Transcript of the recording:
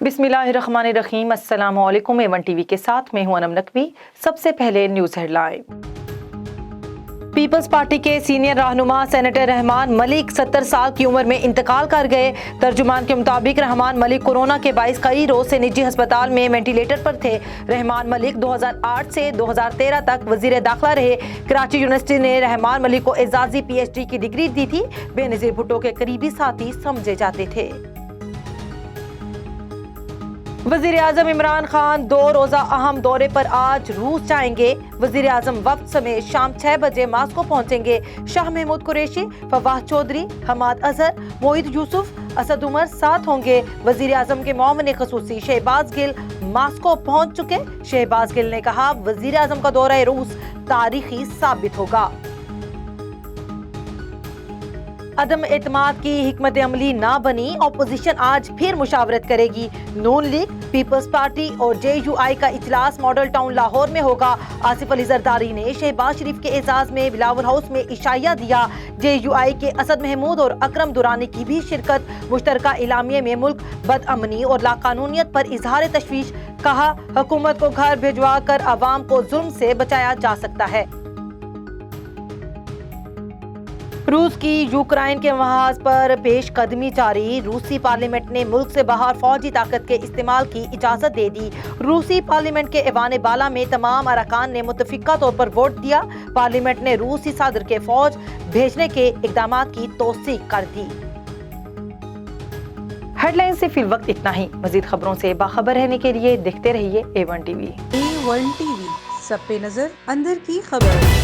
बिस्मिल्लाहिर्रहमानिर्रहीम। अस्सलाम वालेकुम। A1 टीवी के साथ मैं हूं अनम नकवी। सबसे पहले न्यूज़ हेडलाइन। पीपल्स पार्टी के सीनियर रहनुमा सेनेटर रहमान मलिक 70 साल की उम्र में इंतकाल कर गए। तर्जुमान के मुताबिक रहमान मलिक कोरोना के बाइस कई रोज से निजी अस्पताल में वेंटिलेटर पर थे। रहमान मलिक 2008 से 2013 तक वजीर दाखिला रहे। कराची यूनिवर्सिटी ने रहमान मलिक को एजाजी PhD की डिग्री दी थी। बेनज़ीर भुट्टो के करीबी साथी समझे जाते थे। वज़ीर आज़म इमरान खान 2 रोज़ा अहम दौरे पर आज रूस जाएंगे। वज़ीर आज़म वफ्द समेत शाम 6 बजे मास्को पहुंचेंगे। शाह महमूद कुरैशी, फवाद चौधरी, हमाद अजहर, मोहित यूसुफ, असद उमर साथ होंगे। वज़ीर आज़म के मोमिन ख़ुसूसी शहबाज गिल मास्को पहुंच चुके। शहबाज गिल ने कहा, वज़ीर आज़म का दौरा रूस तारीखी साबित होगा। अदम एतमाद की हिकमत अमली ना बनी, अपोजिशन आज फिर मुशावरत करेगी। नून लीग, पीपल्स पार्टी और JUI का इजलास मॉडल टाउन लाहौर में होगा। आसिफ अली जरदारी ने शहबाज शरीफ के एजाज में बिलावल हाउस में इशाया दिया। JUI के असद महमूद और अकरम दुरानी की भी शिरकत। मुश्तरका इलामिये में मुल्क बदअमनी और लाकानूनियत पर इजहार तशवीश। कहा, हुकूमत को घर भिजवा कर अवाम को जुल्म से बचाया जा सकता है। रूस की यूक्रेन के महाज पर पेशकदमी जारी। रूसी पार्लियामेंट ने मुल्क से बाहर फौजी ताकत के इस्तेमाल की इजाजत दे दी। रूसी पार्लियामेंट के ऐवान बाला में तमाम अरकान ने मुत्तफिका तौर पर वोट दिया। पार्लियामेंट ने रूसी सदर के फौज भेजने के इकदामात की तौसीक कर दी। हेडलाइन से फिल वक्त इतना ही। मजीद खबरों से बाखबर रहने के लिए देखते रहिए A1 टीवी। A1 टीवी, सब पे नजर, अंदर की खबर।